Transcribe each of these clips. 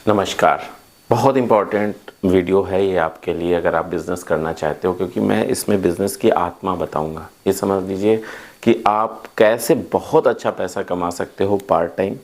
नमस्कार। बहुत important video है ये आपके लिए अगर आप बिज़नेस करना चाहते हो, क्योंकि मैं इसमें बिज़नेस की आत्मा बताऊंगा। ये समझ लीजिए कि आप कैसे बहुत अच्छा पैसा कमा सकते हो पार्ट टाइम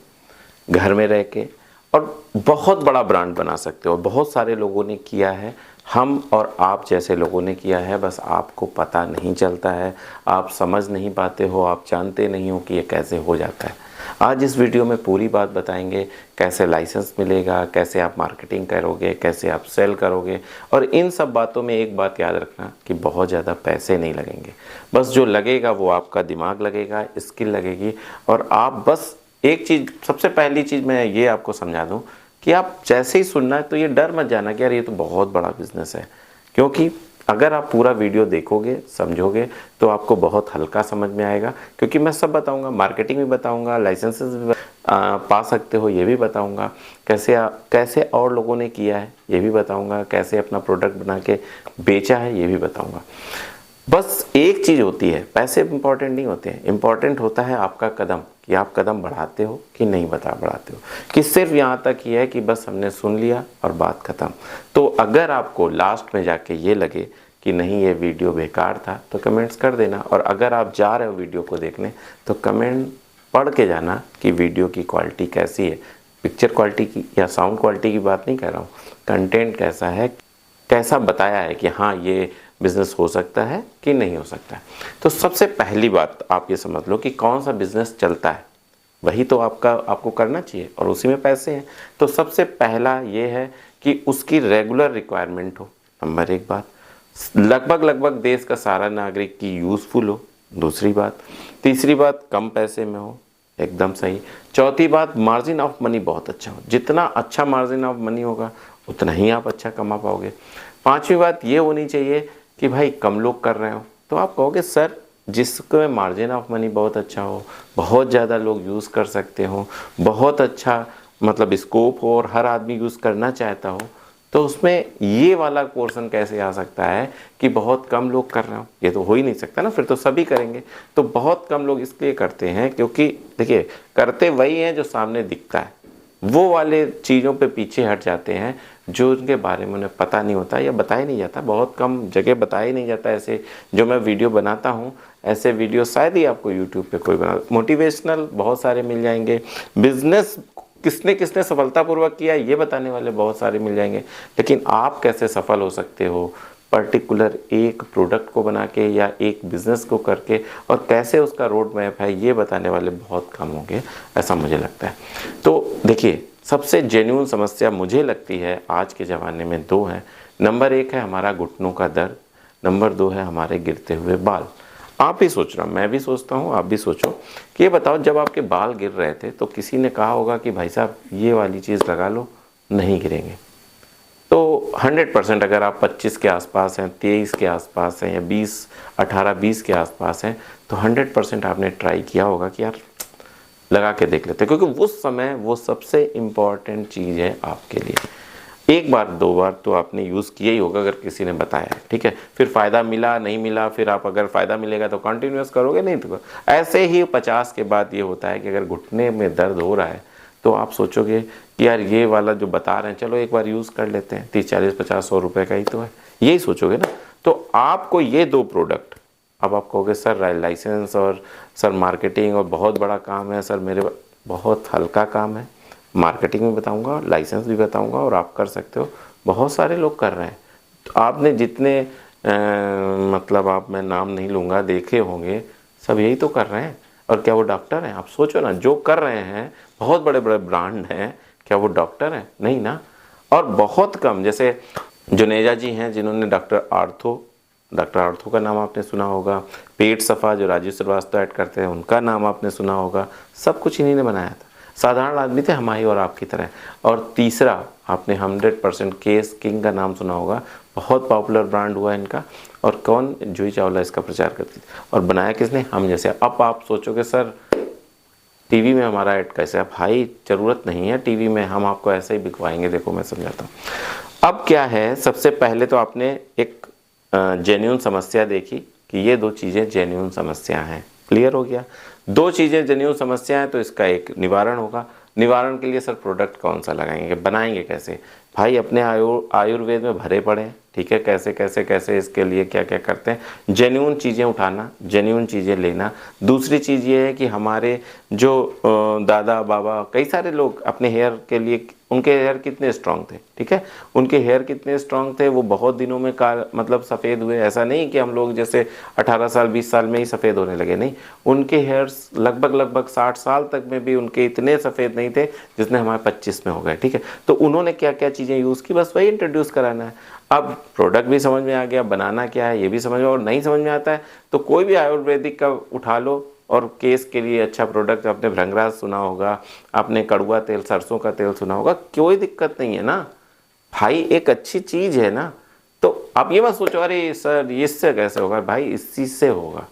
घर में रह के, और बहुत बड़ा ब्रांड बना सकते हो। बहुत सारे लोगों ने किया है, हम और आप जैसे लोगों ने किया है, बस आपको पता नहीं चलता है, आप समझ नहीं पाते हो, आप जानते नहीं हो कि ये कैसे हो जाता है। आज इस वीडियो में पूरी बात बताएंगे, कैसे लाइसेंस मिलेगा, कैसे आप मार्केटिंग करोगे, कैसे आप सेल करोगे। और इन सब बातों में एक बात याद रखना कि बहुत ज़्यादा पैसे नहीं लगेंगे, बस जो लगेगा वो आपका दिमाग लगेगा, स्किल लगेगी। और आप बस एक चीज़, सबसे पहली चीज़ मैं ये आपको समझा दूं कि आप जैसे ही सुनना है तो ये डर मत जाना कि यार ये तो बहुत बड़ा बिजनेस है, क्योंकि अगर आप पूरा वीडियो देखोगे, समझोगे, तो आपको बहुत हल्का समझ में आएगा। क्योंकि मैं सब बताऊंगा, मार्केटिंग भी बताऊंगा, लाइसेंसेस भी पा सकते हो ये भी बताऊंगा, कैसे और लोगों ने किया है ये भी बताऊंगा, कैसे अपना प्रोडक्ट बना के बेचा है ये भी बताऊंगा। बस एक चीज़ होती है, पैसे इंपॉर्टेंट नहीं होते हैं, इंपॉर्टेंट होता है आपका कदम, कि आप कदम बढ़ाते हो कि नहीं बढ़ाते हो, कि सिर्फ यहाँ तक ही है कि बस हमने सुन लिया और बात ख़त्म। तो अगर आपको लास्ट में जाके ये लगे कि नहीं ये वीडियो बेकार था, तो कमेंट्स कर देना। और अगर आप जा रहे हो वीडियो को देखने, तो कमेंट पढ़ के जाना कि वीडियो की क्वालिटी कैसी है। पिक्चर क्वालिटी की या साउंड क्वालिटी की बात नहीं कर रहा हूँ, कंटेंट कैसा है, कैसा बताया है कि हाँ ये बिज़नेस हो सकता है कि नहीं हो सकता है। तो सबसे पहली बात आप ये समझ लो कि कौन सा बिज़नेस चलता है, वही तो आपको करना चाहिए, और उसी में पैसे हैं। तो सबसे पहला ये है कि उसकी रेगुलर रिक्वायरमेंट हो, नंबर एक बात। लगभग देश का सारा नागरिक की यूज़फुल हो, दूसरी बात। तीसरी बात, कम पैसे में हो, एकदम सही। चौथी बात, मार्जिन ऑफ मनी बहुत अच्छा हो। जितना अच्छा मार्जिन ऑफ मनी होगा उतना ही आप अच्छा कमा पाओगे। पांचवी बात ये होनी चाहिए कि भाई कम लोग कर रहे हो, तो आप कहोगे सर जिसके मार्जिन ऑफ मनी बहुत अच्छा हो, बहुत ज़्यादा लोग यूज़ कर सकते हो, बहुत अच्छा मतलब स्कोप हो और हर आदमी यूज़ करना चाहता हो, तो उसमें ये वाला पोर्शन कैसे आ सकता है कि बहुत कम लोग कर रहे हो? ये तो हो ही नहीं सकता ना, फिर तो सभी करेंगे। तो बहुत कम लोग इसलिए करते हैं क्योंकि देखिए, करते वही हैं जो सामने दिखता है, वो वाले चीज़ों पे पीछे हट जाते हैं जो उनके बारे में उन्हें पता नहीं होता या बताया नहीं जाता। बहुत कम जगह बताया ही नहीं जाता। ऐसे जो मैं वीडियो बनाता हूँ, ऐसे वीडियो शायद ही आपको यूट्यूब पे कोई बना। मोटिवेशनल बहुत सारे मिल जाएंगे, बिजनेस किसने किसने सफलतापूर्वक किया ये बताने वाले बहुत सारे मिल जाएंगे, लेकिन आप कैसे सफल हो सकते हो पर्टिकुलर एक प्रोडक्ट को बना के या एक बिज़नेस को करके, और कैसे उसका रोड मैप है, ये बताने वाले बहुत कम होंगे, ऐसा मुझे लगता है। तो देखिए, सबसे जेन्युइन समस्या मुझे लगती है आज के ज़माने में दो हैं। नंबर एक है हमारा घुटनों का दर्द, नंबर दो है हमारे गिरते हुए बाल। आप भी सोच रहा हूँ, मैं भी सोचता हूँ, आप भी सोचो कि ये बताओ, जब आपके बाल गिर रहे थे तो किसी ने कहा होगा कि भाई साहब ये वाली चीज़ लगा लो, नहीं गिरेंगे। तो 100% अगर आप 25 के आसपास हैं, 23 के आसपास हैं, या 18-20 के आसपास हैं, तो 100% आपने ट्राई किया होगा कि यार लगा के देख लेते, क्योंकि उस समय वो सबसे इम्पॉर्टेंट चीज़ है आपके लिए। एक बार दो बार तो आपने यूज़ किया ही होगा अगर किसी ने बताया है, ठीक है। फिर फ़ायदा मिला नहीं मिला, फिर आप अगर फ़ायदा मिलेगा तो कंटिन्यूस करोगे, नहीं तो ऐसे ही 50 के बाद ये होता है कि अगर घुटने में दर्द हो रहा है तो आप सोचोगे कि यार ये वाला जो बता रहे हैं चलो एक बार यूज़ कर लेते हैं, 30-40-50-100 रुपये का ही तो है, यही सोचोगे ना। तो आपको ये दो प्रोडक्ट, अब आप कहोगे सर लाइसेंस और सर मार्केटिंग और बहुत बड़ा काम है सर, मेरे बहुत हल्का काम है। मार्केटिंग भी बताऊंगा, लाइसेंस भी बताऊंगा, और आप कर सकते हो, बहुत सारे लोग कर रहे हैं। तो आपने जितने मतलब आप, मैं नाम नहीं लूँगा, देखे होंगे, सब यही तो कर रहे हैं। और क्या वो डॉक्टर हैं? आप सोचो ना, जो कर रहे हैं बहुत बड़े बड़े ब्रांड हैं, क्या वो डॉक्टर हैं? नहीं ना। और बहुत कम, जैसे जुनेजा जी हैं जिन्होंने डॉक्टर आर्थो का नाम आपने सुना होगा। पेट सफ़ा जो राजीव श्रीवास्तव ऐड करते हैं, उनका नाम आपने सुना होगा। सब कुछ इन्हीं ने बनाया था, साधारण आदमी थे हमारी और आपकी तरह। और तीसरा, आपने 100% केस किंग का नाम सुना होगा, बहुत पॉपुलर ब्रांड हुआ इनका। और कौन? जूही चावला इसका प्रचार करती थी, और बनाया किसने? हम जैसे। अब आप सोचोगे सर टीवी में हमारा ऐड कैसे? भाई ज़रूरत नहीं है टीवी में, हम आपको ऐसे ही बिकवाएंगे। देखो मैं समझाता हूँ। अब क्या है, सबसे पहले तो आपने एक जेन्युइन समस्या देखी कि ये दो चीज़ें जेन्युइन समस्या हैं, क्लियर हो गया। दो चीज़ें जेन्युइन समस्या हैं तो इसका एक निवारण होगा। निवारण के लिए सर प्रोडक्ट कौन सा लगाएंगे, बनाएंगे कैसे? भाई अपने आयुर्वेद में भरे पड़े हैं, ठीक है, कैसे कैसे कैसे इसके लिए क्या क्या करते हैं। जेन्युइन चीज़ें उठाना, जेन्युइन चीज़ें लेना। दूसरी चीज़ ये है कि हमारे जो दादा बाबा कई सारे लोग अपने हेयर के लिए, उनके हेयर कितने स्ट्रांग थे, ठीक है, उनके हेयर कितने स्ट्रांग थे, वो बहुत दिनों में मतलब सफ़ेद हुए। ऐसा नहीं कि हम लोग जैसे 18 साल 20 साल में ही सफ़ेद होने लगे, नहीं, उनके हेयर्स लगभग 60 साल तक में भी उनके इतने सफ़ेद नहीं थे जितने हमारे 25 में हो गए, ठीक है। तो उन्होंने क्या क्या चीज़ें यूज़ की, बस वही इंट्रोड्यूस कराना है। अब प्रोडक्ट भी समझ में आ गया, बनाना क्या है ये भी समझ में, और नहीं समझ में आता है तो कोई भी आयुर्वेदिक का उठा लो, और केस के लिए अच्छा प्रोडक्ट, आपने भृंगराज सुना होगा, आपने कड़वा तेल, सरसों का तेल सुना होगा, कोई दिक्कत नहीं है ना भाई, एक अच्छी चीज़ है ना। तो आप ये मत सोचो अरे सर इससे कैसे होगा, भाई इस चीज़ से होगा।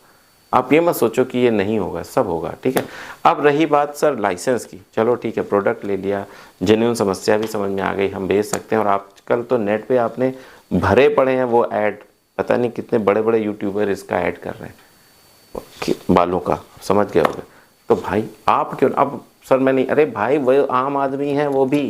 आप ये मत सोचो कि ये नहीं होगा, सब होगा, ठीक है। अब रही बात सर लाइसेंस की, चलो ठीक है, प्रोडक्ट ले लिया, जेन्युइन समस्या भी समझ में आ गई, हम बेच सकते हैं। और आजकल तो नेट पे आपने भरे पड़े हैं वो ऐड, पता नहीं कितने बड़े बड़े यूट्यूबर इसका ऐड कर रहे हैं बालों का, समझ गए होंगे। तो भाई आप क्यों, अब सर मैं नहीं, अरे भाई वो आम आदमी है वो भी,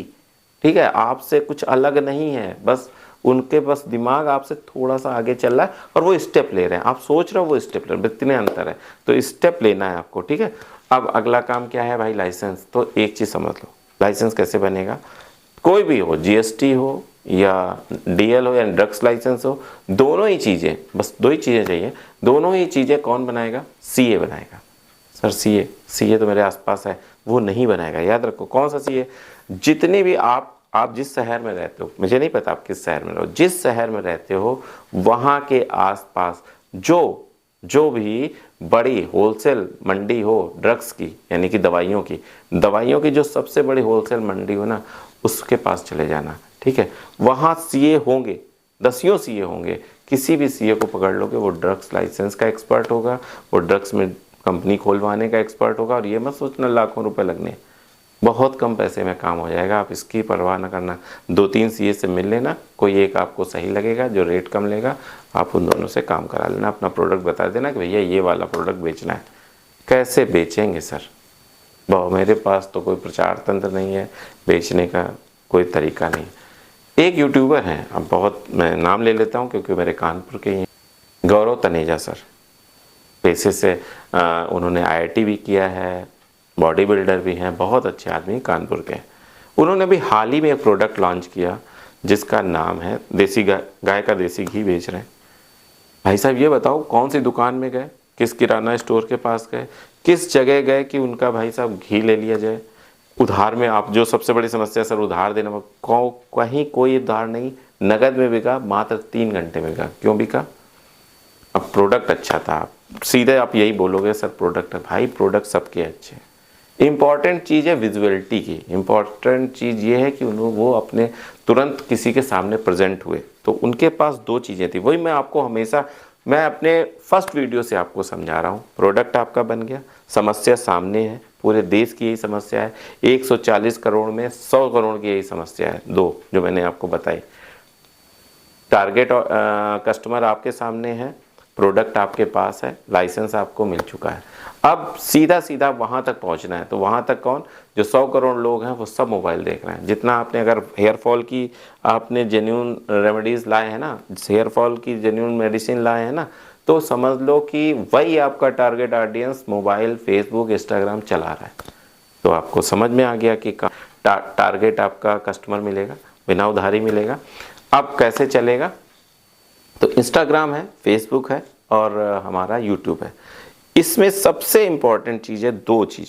ठीक है, आपसे कुछ अलग नहीं है, बस उनके बस दिमाग आपसे थोड़ा सा आगे चल रहा है और वो स्टेप ले रहे हैं, आप सोच रहे हो वो स्टेप ले रहे हैं, इतने अंतर है, तो स्टेप लेना है आपको, ठीक है। अब अगला काम क्या है भाई, लाइसेंस। तो एक चीज़ समझ लो, लाइसेंस कैसे बनेगा, कोई भी हो, जीएसटी हो या डीएल हो या ड्रग्स लाइसेंस हो, दोनों ही चीज़ें, बस दो ही चीज़ें चाहिए, दोनों ही चीज़ें कौन बनाएगा, सीए बनाएगा। सर सीए तो मेरे आसपास है, वो नहीं बनाएगा, याद रखो। कौन सा सीए, जितने भी आप जिस शहर में रहते हो, मुझे नहीं पता आप किस शहर में रहो, जिस शहर में रहते हो वहाँ के आसपास जो भी बड़ी होलसेल मंडी हो ड्रग्स की, यानी कि दवाइयों की जो सबसे बड़ी होलसेल मंडी हो ना, उसके पास चले जाना, ठीक है। वहाँ सीए होंगे, दसियों सीए होंगे, किसी भी सीए को पकड़ लोगे वो ड्रग्स लाइसेंस का एक्सपर्ट होगा, वो ड्रग्स में कंपनी खोलवाने का एक्सपर्ट होगा। और ये मत सोचना लाखों रुपए लगने, बहुत कम पैसे में काम हो जाएगा, आप इसकी परवाह ना करना। 2-3 सीए से मिल लेना, कोई एक आपको सही लगेगा जो रेट कम लेगा, आप उन दोनों से काम करा लेना, अपना प्रोडक्ट बता देना कि भैया ये वाला प्रोडक्ट बेचना है। कैसे बेचेंगे सर, मेरे पास तो कोई प्रचार तंत्र नहीं है, बेचने का कोई तरीका नहीं। एक यूट्यूबर हैं, अब बहुत मैं नाम ले लेता हूँ क्योंकि मेरे कानपुर के ही हैं, गौरव तनेजा सर, पेशे से उन्होंने आईआईटी भी किया है, बॉडी बिल्डर भी हैं, बहुत अच्छे आदमी कानपुर के। उन्होंने भी हाल ही में एक प्रोडक्ट लॉन्च किया जिसका नाम है देसी गाय का देसी घी बेच रहे हैं। भाई साहब ये बताओ कौन सी दुकान में गए, किस किराना स्टोर के पास गए, किस जगह गए कि उनका भाई साहब घी ले लिया जाए। उधार में, आप जो सबसे बड़ी समस्या सर उधार देना, कहीं कोई उधार नहीं, नगद में बिका, मात्र 3 घंटे में बिका। क्यों बिका, अब प्रोडक्ट अच्छा था। सीधे आप यही बोलोगे सर प्रोडक्ट है, भाई प्रोडक्ट सबके अच्छे। इम्पॉर्टेंट चीज़ है विजुअलिटी की, इम्पॉर्टेंट चीज़ ये है कि वो अपने तुरंत किसी के सामने प्रेजेंट हुए। तो उनके पास 2 चीज़ें थी, वही मैं आपको हमेशा, मैं अपने फर्स्ट वीडियो से आपको समझा रहा हूँ। प्रोडक्ट आपका बन गया, समस्या सामने है, पूरे देश की यही समस्या है, 140 करोड़ में 100 करोड़ की यही समस्या है, 2 जो मैंने आपको बताई। टारगेट कस्टमर आपके सामने है, प्रोडक्ट आपके पास है, लाइसेंस आपको मिल चुका है। अब सीधा वहाँ तक पहुँचना है। तो वहाँ तक कौन, जो 100 करोड़ लोग हैं वो सब मोबाइल देख रहे हैं। जितना आपने अगर हेयर फॉल की आपने जेन्युइन रेमेडीज़ लाए हैं ना, हेयर फॉल की जेन्युइन मेडिसिन लाए हैं ना, तो समझ लो कि वही आपका target audience mobile, Facebook, Instagram चला रहा है। तो आपको समझ में आ गया कि टारगेट आपका कस्टमर मिलेगा, बिना उधारी मिलेगा। अब कैसे चलेगा, तो इंस्टाग्राम है, फेसबुक है और हमारा यूट्यूब है। इसमें सबसे इम्पॉर्टेंट चीज़ है 2 चीज़।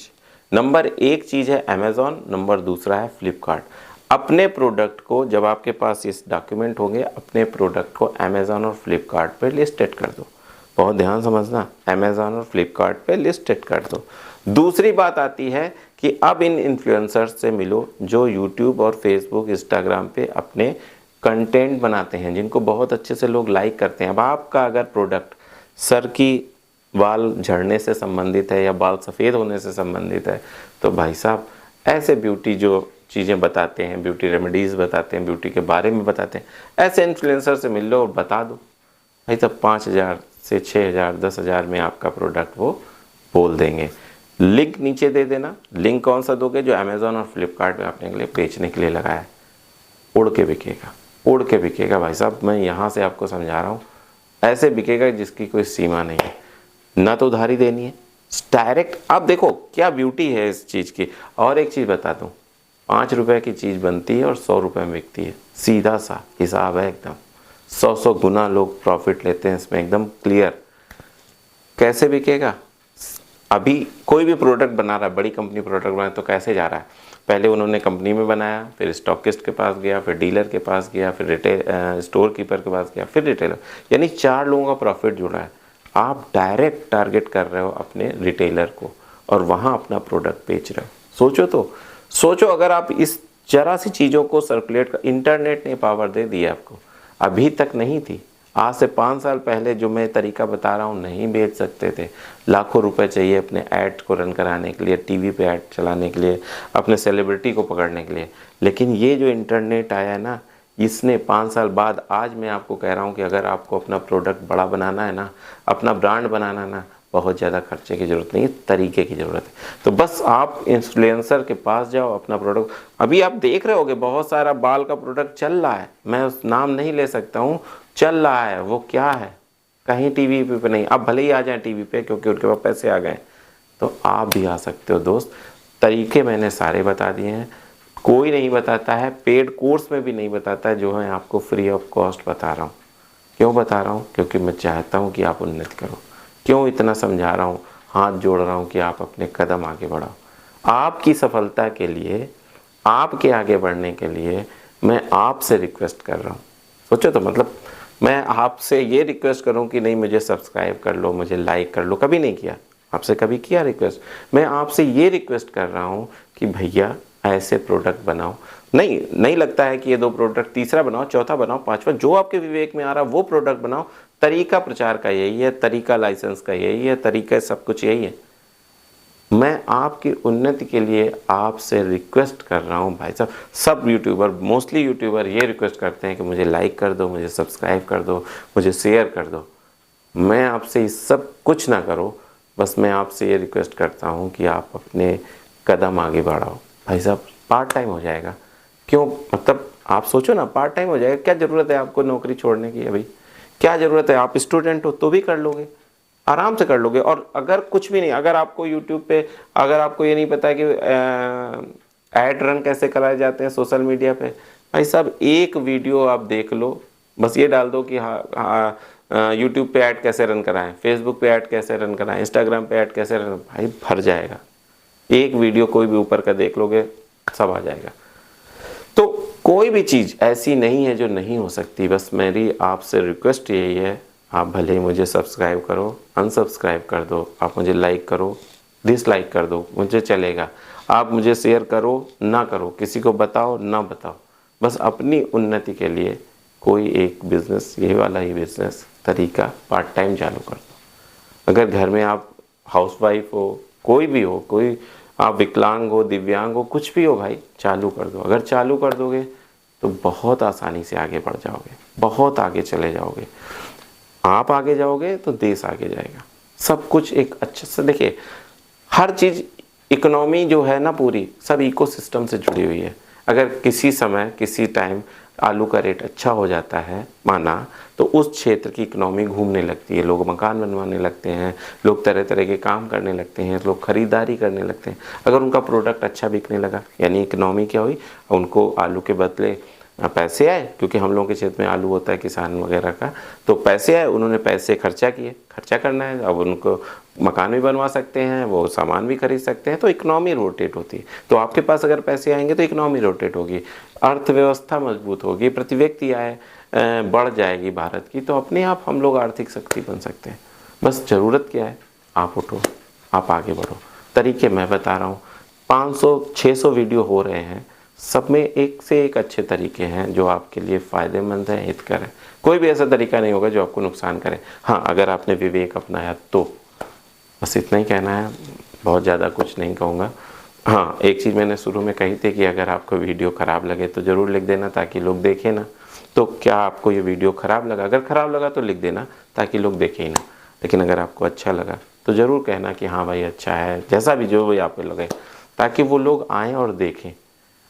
नंबर 1 चीज़ है अमेज़ॉन, नंबर दूसरा है फ्लिपकार्ट। अपने प्रोडक्ट को, जब आपके पास इस डॉक्यूमेंट होंगे, अपने प्रोडक्ट को अमेज़ॉन और फ्लिपकार्ट पे लिस्टेड कर दो। बहुत ध्यान समझना, अमेज़ॉन और फ्लिपकार्ट पे लिस्टेड कर दो। दूसरी बात आती है कि अब इन इन्फ्लुएंसर्स से मिलो जो यूट्यूब और फेसबुक, इंस्टाग्राम पे अपने कंटेंट बनाते हैं, जिनको बहुत अच्छे से लोग लाइक करते हैं। अब आपका अगर प्रोडक्ट सर की बाल झड़ने से संबंधित है या बाल सफ़ेद होने से संबंधित है, तो भाई साहब ऐसे ब्यूटी जो चीज़ें बताते हैं, ब्यूटी रेमेडीज़ बताते हैं, ब्यूटी के बारे में बताते हैं, ऐसे इन्फ्लुएंसर से मिल लो और बता दो। भाई साहब 5,000 से 6,000, 10,000 में आपका प्रोडक्ट वो बोल देंगे। लिंक नीचे दे देना। लिंक कौन सा दोगे? जो अमेज़ॉन और फ्लिपकार्ट पे आपने के लिए बेचने के लिए लगाया है। उड़ के बिकेगा, उड़ के बिकेगा भाई साहब। मैं यहाँ से आपको समझा रहा हूँ, ऐसे बिकेगा जिसकी कोई सीमा नहीं है। ना तो उधारी देनी है, डायरेक्ट। आप देखो क्या ब्यूटी है इस चीज़ की। और एक चीज़ बता दूँ, 5 रुपए की चीज़ बनती है और 100 रुपए में बिकती है। सीधा सा हिसाब है एकदम। 100 गुना लोग प्रॉफिट लेते हैं इसमें, एकदम क्लियर। कैसे बिकेगा? अभी कोई भी प्रोडक्ट बना रहा है, बड़ी कंपनी प्रोडक्ट बना तो कैसे जा रहा है? पहले उन्होंने कंपनी में बनाया, फिर स्टॉकिस्ट के पास गया, फिर डीलर के पास गया, फिर रिटेल स्टोर कीपर के पास गया, फिर रिटेलर। यानी 4 लोगों का प्रॉफिट जुड़ा है। आप डायरेक्ट टारगेट कर रहे हो अपने रिटेलर को और वहाँ अपना प्रोडक्ट बेच रहे हो। सोचो तो, सोचो अगर आप इस जरा सी चीज़ों को सर्कुलेट कर, इंटरनेट ने पावर दे दी आपको, अभी तक नहीं थी। आज से 5 साल पहले जो मैं तरीका बता रहा हूँ नहीं बेच सकते थे। लाखों रुपए चाहिए अपने ऐड को रन कराने के लिए, टीवी पे ऐड चलाने के लिए, अपने सेलिब्रिटी को पकड़ने के लिए। लेकिन ये जो इंटरनेट आया है ना, इसने 5 साल बाद आज मैं आपको कह रहा हूँ कि अगर आपको अपना प्रोडक्ट बड़ा बनाना है ना, अपना ब्रांड बनाना है ना, बहुत ज़्यादा खर्चे की ज़रूरत नहीं है, तरीके की ज़रूरत है। तो बस आप इन्फ्लुएंसर के पास जाओ, अपना प्रोडक्ट। अभी आप देख रहे होगे बहुत सारा बाल का प्रोडक्ट चल रहा है, मैं उस नाम नहीं ले सकता हूँ, चल रहा है। वो क्या है? कहीं टीवी पे नहीं। अब भले ही आ जाए टीवी पे क्योंकि उनके पास पैसे आ गए, तो आप भी आ सकते हो दोस्त। तरीके मैंने सारे बता दिए हैं, कोई नहीं बताता है, पेड कोर्स में भी नहीं बताता है, जो मैं आपको फ्री ऑफ कॉस्ट बता रहा हूँ। क्यों बता रहा हूँ? क्योंकि मैं चाहता हूँ कि आप उन्नति करो। क्यों इतना समझा रहा हूँ, हाथ जोड़ रहा हूँ कि आप अपने कदम आगे बढ़ाओ। आपकी सफलता के लिए, आपके आगे बढ़ने के लिए मैं आपसे रिक्वेस्ट कर रहा हूँ। सोचो तो, मतलब मैं आपसे ये रिक्वेस्ट करूँ कि नहीं मुझे सब्सक्राइब कर लो, मुझे लाइक कर लो, कभी नहीं किया। आपसे कभी किया रिक्वेस्ट? मैं आपसे ये रिक्वेस्ट कर रहा हूँ कि भैया ऐसे प्रोडक्ट बनाओ। नहीं लगता है कि ये 2 प्रोडक्ट, तीसरा बनाओ, चौथा बनाओ, 5वां, जो आपके विवेक में आ रहा वो प्रोडक्ट बनाओ। तरीका प्रचार का यही है, तरीका लाइसेंस का यही है, तरीका सब कुछ यही है। मैं आपकी उन्नति के लिए आपसे रिक्वेस्ट कर रहा हूँ भाई साहब। सब यूट्यूबर, मोस्टली यूट्यूबर ये रिक्वेस्ट करते हैं कि मुझे लाइक कर दो, मुझे सब्सक्राइब कर दो, मुझे शेयर कर दो। मैं आपसे ये सब कुछ ना करो, बस मैं आपसे ये रिक्वेस्ट करता हूँ कि आप अपने कदम आगे बढ़ाओ। भाई साहब पार्ट टाइम हो जाएगा। क्यों? मतलब आप सोचो ना, पार्ट टाइम हो जाएगा। क्या ज़रूरत है आपको नौकरी छोड़ने की? अभी क्या ज़रूरत है? आप स्टूडेंट हो तो भी कर लोगे, आराम से कर लोगे। और अगर कुछ भी नहीं, अगर आपको यूट्यूब पे, अगर आपको ये नहीं पता है कि ऐड रन कैसे कराए जाते हैं सोशल मीडिया पे, भाई साहब एक वीडियो आप देख लो, बस ये डाल दो कि हाँ यूट्यूब पे ऐड कैसे रन कराएं, फेसबुक पे ऐड कैसे रन कराएं, इंस्टाग्राम पे ऐड कैसे रन, भाई भर जाएगा। एक वीडियो कोई भी ऊपर का देख लोगे, सब आ जाएगा। तो कोई भी चीज़ ऐसी नहीं है जो नहीं हो सकती। बस मेरी आपसे रिक्वेस्ट यही है, आप भले ही मुझे सब्सक्राइब करो, अनसब्सक्राइब कर दो, आप मुझे लाइक करो, डिसलाइक कर दो, मुझे चलेगा। आप मुझे शेयर करो ना करो, किसी को बताओ ना बताओ, बस अपनी उन्नति के लिए कोई एक बिज़नेस, ये वाला ही बिज़नेस तरीका पार्ट टाइम चालू कर दो। अगर घर में आप हाउसवाइफ हो, कोई भी हो, कोई आप विकलांग हो, दिव्यांग हो, कुछ भी हो भाई, चालू कर दो। अगर चालू कर दोगे तो बहुत आसानी से आगे बढ़ जाओगे, बहुत आगे चले जाओगे। आप आगे जाओगे तो देश आगे जाएगा। सब कुछ एक अच्छे से देखिए, हर चीज़, इकोनॉमी जो है ना पूरी, सब इकोसिस्टम से जुड़ी हुई है। अगर किसी समय, किसी टाइम आलू का रेट अच्छा हो जाता है माना, तो उस क्षेत्र की इकोनॉमी घूमने लगती है, लोग मकान बनवाने लगते हैं, लोग तरह तरह के काम करने लगते हैं, लोग खरीदारी करने लगते हैं। अगर उनका प्रोडक्ट अच्छा बिकने लगा, यानी इकोनॉमी क्या हुई, उनको आलू के बदले पैसे आए, क्योंकि हम लोगों के क्षेत्र में आलू होता है किसान वगैरह का, तो पैसे आए, उन्होंने पैसे खर्चा किए, खर्चा करना है, अब उनको मकान भी बनवा सकते हैं, वो सामान भी खरीद सकते हैं, तो इकोनॉमी रोटेट होती है। तो आपके पास अगर पैसे आएंगे तो इकोनॉमी रोटेट होगी, अर्थव्यवस्था मजबूत होगी, प्रति व्यक्ति आय बढ़ जाएगी भारत की, तो अपने आप हम लोग आर्थिक शक्ति बन सकते हैं। बस ज़रूरत क्या है, आप उठो, आप आगे बढ़ो। तरीके मैं बता रहा हूँ, 500-600 वीडियो हो रहे हैं, सब में एक से एक अच्छे तरीके हैं जो आपके लिए फ़ायदेमंद हैं, हितकर हैं। कोई भी ऐसा तरीका नहीं होगा जो आपको नुकसान करे। हाँ, अगर आपने विवेक अपनाया तो। बस इतना ही कहना है, बहुत ज़्यादा कुछ नहीं कहूँगा। हाँ, एक चीज़ मैंने शुरू में कही थी कि अगर आपको वीडियो ख़राब लगे तो ज़रूर लिख देना ताकि लोग देखें ना। तो क्या आपको ये वीडियो ख़राब लगा? अगर ख़राब लगा तो लिख देना ताकि लोग देखें ही ना। लेकिन अगर आपको अच्छा लगा तो ज़रूर कहना कि हाँ भाई अच्छा है, जैसा भी जो भी आपको लगे, ताकि वो लोग आएँ और देखें।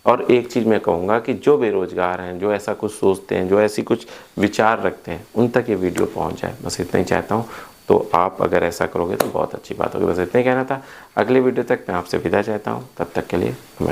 और एक चीज़ मैं कहूँगा कि जो बेरोज़गार हैं, जो ऐसा कुछ सोचते हैं, जो ऐसी कुछ विचार रखते हैं, उन तक ये वीडियो पहुँच जाए, बस इतना ही चाहता हूँ। तो आप अगर ऐसा करोगे तो बहुत अच्छी बात होगी। बस इतना ही कहना था। अगले वीडियो तक मैं आपसे विदा चाहता हूँ, तब तक के लिए।